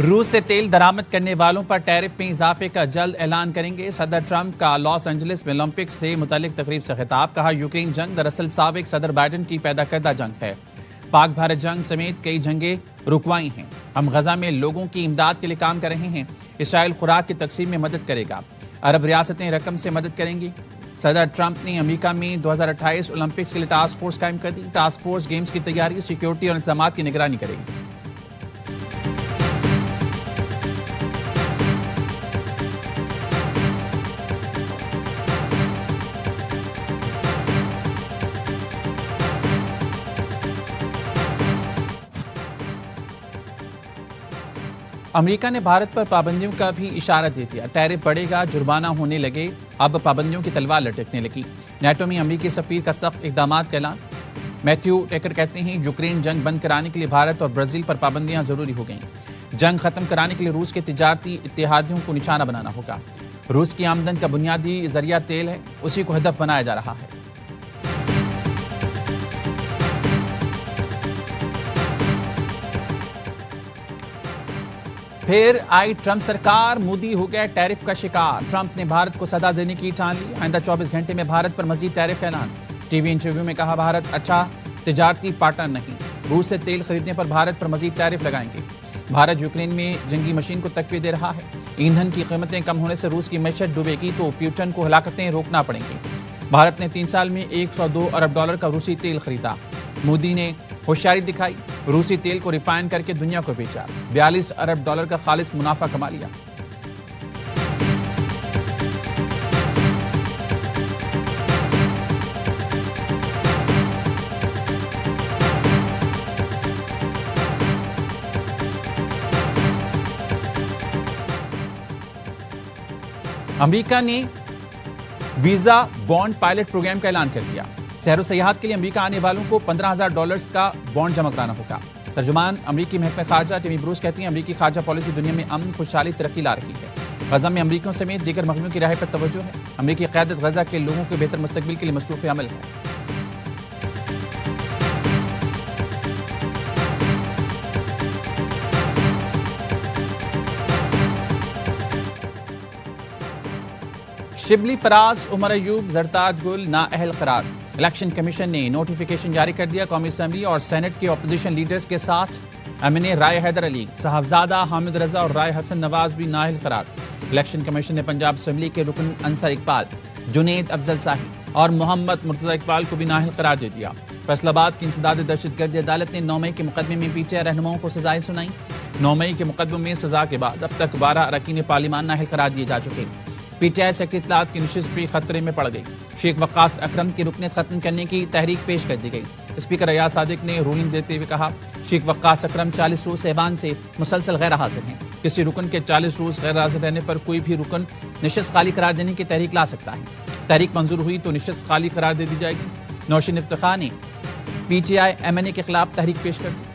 रूस से तेल दरामद करने वालों पर टैरिफ में इजाफे का जल्द ऐलान करेंगे। सदर ट्रंप का लॉस एंजलिस में ओलंपिक से मुतालिक तकरीब से खिताब। कहा, यूक्रेन जंग दरअसल साबिक सदर बाइडन की पैदा करदा जंग है। पाक भारत जंग समेत कई जंगें रुकवाई हैं। हम गजा में लोगों की इमदाद के लिए काम कर रहे हैं। इसराइल खुराक की तकसीम में मदद करेगा। अरब रियासतें रकम से मदद करेंगी। सदर ट्रंप ने अमेरिका में 2028 ओलंपिक्स के लिए टास्क फोर्स कायम कर दी। टास्क फोर्स गेम्स की तैयारी, सिक्योरिटी और इंतजाम की निगरानी करेगी। अमेरिका ने भारत पर पाबंदियों का भी इशारा दे दिया। टैरिफ बढ़ेगा, जुर्माना होने लगे, अब पाबंदियों की तलवार लटकने लगी। नेटो में अमेरिकी सफीर का सख्त इकदाम का ऐलान। मैथ्यू टेकर कहते हैं, यूक्रेन जंग बंद कराने के लिए भारत और ब्राजील पर पाबंदियां जरूरी हो गईं। जंग खत्म कराने के लिए रूस के तिजारती इत्तेहादियों को निशाना बनाना होगा। रूस की आमदन का बुनियादी जरिया तेल है, उसी को हदफ बनाया जा रहा है। फिर आई ट्रंप सरकार, मोदी हो गया टैरिफ का शिकार। ट्रंप ने भारत को सजा देने की ठान ली। आइंदा 24 घंटे में भारत पर मजीद टैरिफ का ऐलान। टीवी इंटरव्यू में कहा, भारत अच्छा तिजारती पार्टनर नहीं। रूस से तेल खरीदने पर भारत पर मजीद टैरिफ लगाएंगे। भारत यूक्रेन में जंगी मशीन को तकवीत दे रहा है। ईंधन की कीमतें कम होने से रूस की मैशत डूबेगी तो प्यूटन को हलाकतें रोकना पड़ेंगी। भारत ने 3 साल में $102 अरब का रूसी तेल खरीदा। मोदी ने होशियारी दिखाई, रूसी तेल को रिफाइन करके दुनिया को बेचा। $42 अरब का खालिस मुनाफा कमा लिया। अमेरिका ने वीजा बॉन्ड पायलट प्रोग्राम का ऐलान कर दिया। सैर सयाहत के लिए अमेरिका आने वालों को $15,000 का बॉन्ड जमा कराना होगा। तर्जुमान अमेरिकी महकमा खारजा टिमी ब्रूस कहती हैं, अमेरिकी खारजा पॉलिसी दुनिया में अमन, खुशहाली, तरक्की ला रही है। गजा में अमेरिकियों समेत दीगर मकमियों की राह पर तवज्जो है। अमेरिकी क़यादत गजा के लोगों के बेहतर मुस्तकबिल के लिए मसरूफ़ अमल है। शिबली फराज, उमर अयूब, जरताज गुल नाअहल करार। इलेक्शन कमीशन ने नोटिफिकेशन जारी कर दिया। कौमी असम्बली और सेनेट के अपोजिशन लीडर्स के साथ एमएनए राय हैदर अली, साहबजादा हामिद रजा और राय हसन नवाज भी नाअहल करार। इलेक्शन कमीशन ने पंजाब असम्बली के रुकन अंसर इकबाल, जुनेद अफजल साही और मोहम्मद मुर्तजा इकबाल को भी नाअहल करार दे दिया। फैसलाबाद की इंसदाद दहशतगर्दी अदालत ने 9 मई के मुकदमे में पीटीआई रहनुमाओं को सजाएं सुनाई। 9 मई के मुकदमे में सजा के बाद अब तक 12 अरकान पार्लिमान नाअहल करार दिए जा चुके। पीटीआई सेक्रेटरी इत्तलात की नशिस्त भी खतरे में पड़ गई। शेख वक्कास अकरम की रुकनीत खत्म करने की तहरीक पेश कर दी गई। स्पीकर अयाज सादिक ने रूलिंग देते हुए कहा, शेख वक्कास अकरम 40 रोज ऐवान से मुसलसल गैर हाजिर हैं। किसी रुकन के 40 रोज गैर हाजिर रहने पर कोई भी रुकन नशिस्त खाली करार देने की तहरीक ला सकता है। तहरीक मंजूर हुई तो नशिस्त खाली करार दे दी जाएगी। नौशीन इफ्तिखार ने पीटीआई एमएनए के खिलाफ तहरीक पेश कर दी।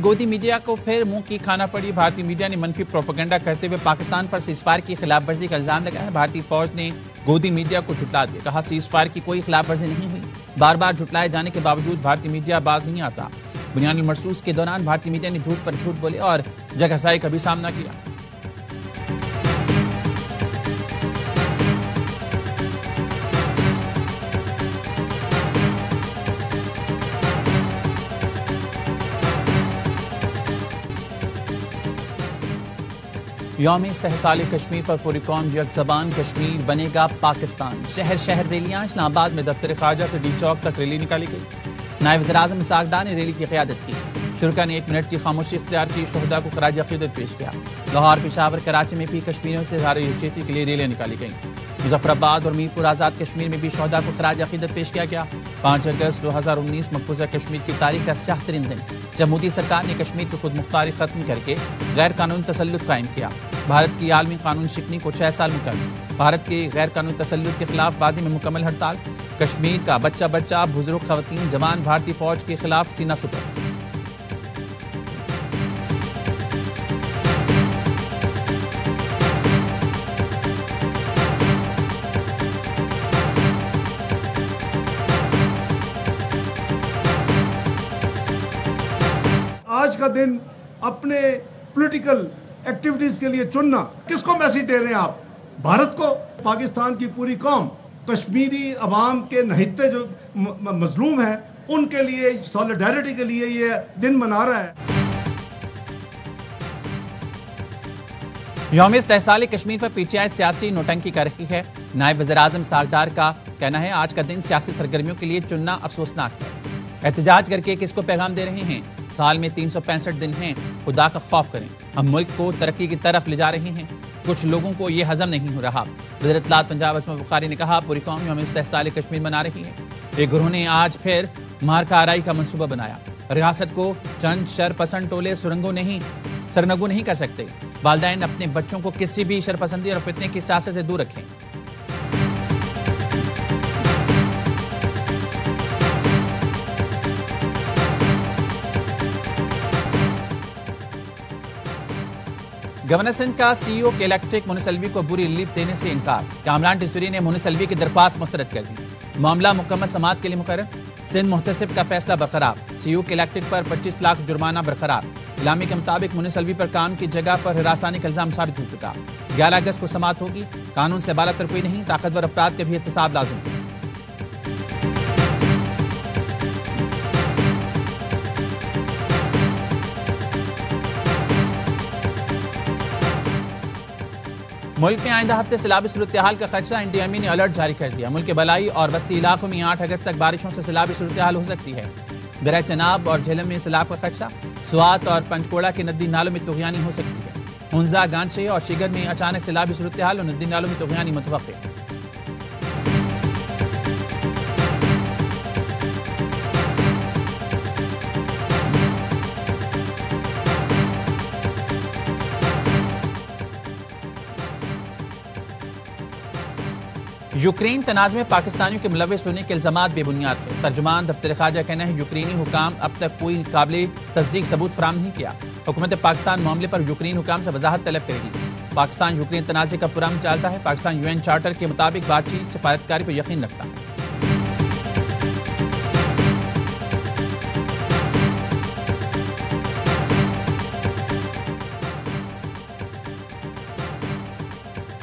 गोदी मीडिया को फिर मुंह की खाना पड़ी। भारतीय मीडिया ने मनफी प्रोपेगेंडा करते हुए पाकिस्तान पर सीज़फायर की खिलाफवर्जी का इल्जाम लगाया। भारतीय फौज ने गोदी मीडिया को झुटला दिया। कहा, सीज़फायर की कोई खिलाफवर्जी नहीं हुई। बार बार झुटलाए जाने के बावजूद भारतीय मीडिया बाज नहीं आता। बुनियादी मरसूस के दौरान भारतीय मीडिया ने झूठ पर झूठ बोले और जगहसाई का भी सामना किया। यौम इस्तेहसाल कश्मीर पर पूरी कौम यकज़बान, कश्मीर बनेगा पाकिस्तान। शहर शहर रैलियां। इस्लामाबाद में दफ्तर खारजा से डी चौक तक रैली निकाली गई। नायब वज़ीर-ए-आज़म इसहाक डार ने रैली की क़यादत की। शुरा ने 1 मिनट की खामोशी इख्तियार की। शहदा को खराज अक़ीदत पेश किया। लाहौर, पेशावर, कराची में भी कश्मीरियों से इज़हार यकजहती के लिए रैलियां निकाली गई। मुजफ्फराबाद और मीरपुर आज़ाद कश्मीर में भी शहदा को खराज अक़ीदत पेश किया गया। 5 अगस्त 2019 मकबूजा कश्मीर की तारीख का स्याह-तरीन दिन, जब मोदी सरकार ने कश्मीर की खुद मुख्तारी खत्म करके गैर कानूनी तसल्लुत कायम किया। भारत की आलमी कानून शिकनी को 6 साल मुकम्मल। भारत के गैर कानूनी तसल्लुत के खिलाफ वादी में मुकम्मल हड़ताल। कश्मीर का बच्चा बच्चा, बुजुर्ग, खवातीन, जवान भारतीय फौज के खिलाफ सीना सुपर। आज का दिन अपने पॉलिटिकल एक्टिविटीज के लिए चुनना, किसको मैसेज दे रहे हैं आप? भारत को? पाकिस्तान की पूरी कौम कश्मीरी अवाम के नहित्ते जो मजलूम हैं उनके लिए सॉलिडारिटी के लिए ये दिन मना रहा है। यौम इस्तेहसाल कश्मीर पर पीटीआई सियासी नोटंकी कर रही है। नायब वज़ीर-ए-आज़म सागदार का कहना है आज का दिन सियासी सरगर्मियों के लिए चुनना अफसोसनाक है। एहतजाज करके किसको पैगाम दे रहे हैं? साल में 365 दिन हैं, खुदा का खौफ करें। हम मुल्क को तरक्की की तरफ ले जा रहे हैं, कुछ लोगों को ये हजम नहीं हो रहा। वज़ीर इत्तलात पंजाब असमा बुखारी ने कहा पूरी कौम यौम इस्तेहसाल कश्मीर मना रही है। एक गिरोह ने आज फिर मार्का आराई का मंसूबा बनाया। रियासत को चंद शरपसंद टोले सरनगू नहीं कर सकते। वालिदैन अपने बच्चों को किसी भी शरपसंदी और फितने की सियासत से दूर रखें। गवर्नर सिंध का सीईओ के इलेक्ट्रिक मुनसलवी को बुरी रिलीफ देने से इनकार। कामरान टिसूरी ने मुनसलवी की दरख्वास्त मुस्तरद कर दी। मामला मुकम्मल समाअत के लिए मुकर्रर। सिंध मुहतसिब का फैसला बरकरार। सीईओ के इलेक्ट्रिक पर 25 लाख जुर्माना बरकरार। इलामी के मुताबिक मुनसलवी पर काम की जगह पर हिरासानी का इल्जाम साबित हो चुका। 11 अगस्त को समाअत होगी। कानून से बालातर कोई नहीं, ताकतवर अपराध के भी एहतसाब लाजिम। मुल्क में आइंदा हफ्ते सैलाबी सूरत-ए-हाल का खदशा। एनडीएमए ने अलर्ट जारी कर दिया। मुल्क के बलाई और वस्ती इलाकों में 8 अगस्त तक बारिशों से सैलाबी सूरत-ए-हाल हो सकती है। दरिया चनाब और झेलम में सैलाब का खदशा। स्वात और पंचकोड़ा के नदी नालों में तुगयानी हो सकती है। हुंजा, गांचे और शिगर में अचानक सैलाबी सूरत-ए-हाल और नदी नालों में तुगयानी मुतवक्किल। यूक्रेन तनाज़ में पाकिस्तानियों के मुलविस होने के इल्जामात बेबुनियाद थे। तर्जुमान दफ्तर खारजा कहना है यूक्रेनी हुकाम अब तक कोई काबिल तस्दीक सबूत फराहम नहीं किया। हुकूमत पाकिस्तान मामले पर यूक्रेनी हुकाम से वजाहत तलब करेगी। पाकिस्तान यूक्रेन तनाज़े का पुरअमन चालता है। पाकिस्तान यूएन चार्टर के मुताबिक बातचीत सिफारतकारी पर यकीन रखता है।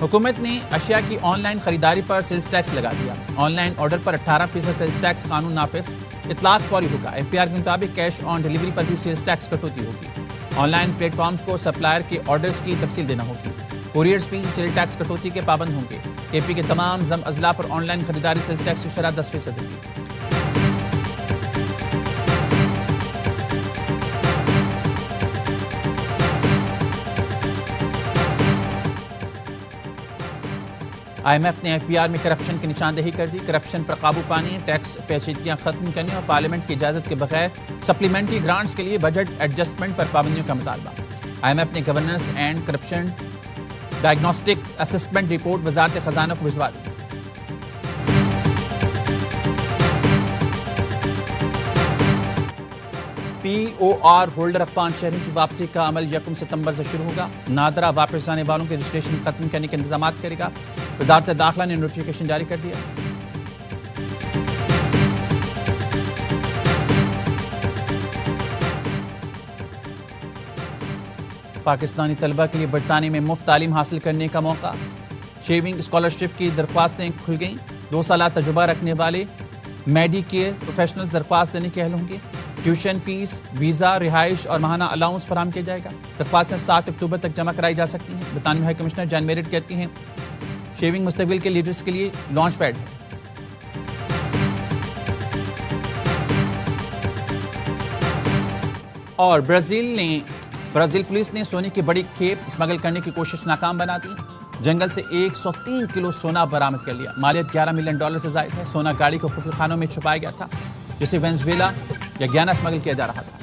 हुकूमत ने अशिया की ऑनलाइन खरीदारी पर सेल्स टैक्स लगा दिया। ऑनलाइन ऑर्डर पर 18% सेल्स टैक्स कानून नाफिज। इतलाक फौरी होगा। एफपीआर के मुताबिक कैश ऑन डिलीवरी पर भी सेल्स टैक्स कटौती होगी। ऑनलाइन प्लेटफॉर्म्स को सप्लायर के ऑर्डर्स की तफसील देना होगी। कुरियर्स भी सेल टैक्स कटौती के पाबंद होंगे। केपी के तमाम जम अजला पर ऑनलाइन खरीदारी सेल्स टैक्स की शरह 10% होगी। IMF ने एफपीआर में करप्शन की निशानदेही कर दी। करप्शन पर काबू पाने, टैक्स पेचीदगियां खत्म करने और पार्लियामेंट की इजाजत के बगैर सप्लीमेंट्री ग्रांट्स के लिए बजट एडजस्टमेंट पर पाबंदियों का मुतालबा। IMF ने governance and corruption diagnostic assessment report वजारत खजाना को भिजवा दी। POR होल्डर अफगान शहरी की वापसी का अमल 1 सितंबर से शुरू होगा। नादरा वापस जाने वालों के रजिस्ट्रेशन खत्म करने के इंतजाम करेगा। वजारत दाखिला ने नोटिफिकेशन जारी कर दिया। पाकिस्तानी तलबा के लिए बरतानिया में मुफ्त तालीम हासिल करने का मौका। शेविंग स्कॉलरशिप की दरख्वास्तें खुल गईं। 2 साल तजुर्बा रखने वाले मेडिकेयर प्रोफेशनल्स दरख्वास्त देने के अहल होंगे। ट्यूशन फीस, वीज़ा, रिहाइश और माहाना अलाउंस फराहम किया जाएगा। दरख्वास्तें 7 अक्टूबर तक जमा कराई जा सकती हैं। बरतानवी हाई कमिश्नर जैन मेरिट कहती हैं शेविंग मुस्तकबिल के लीडर्स के लिए लॉन्च पैड है। और ब्राजील पुलिस ने सोने की बड़ी खेप स्मगल करने की कोशिश नाकाम बना दी। जंगल से 103 किलो सोना बरामद कर लिया। मालियत $11 मिलियन से जायद है। सोना गाड़ी को खुफिया खानों में छुपाया गया था जिसे वेनेजुएला या गयाना स्मगल किया जा रहा था।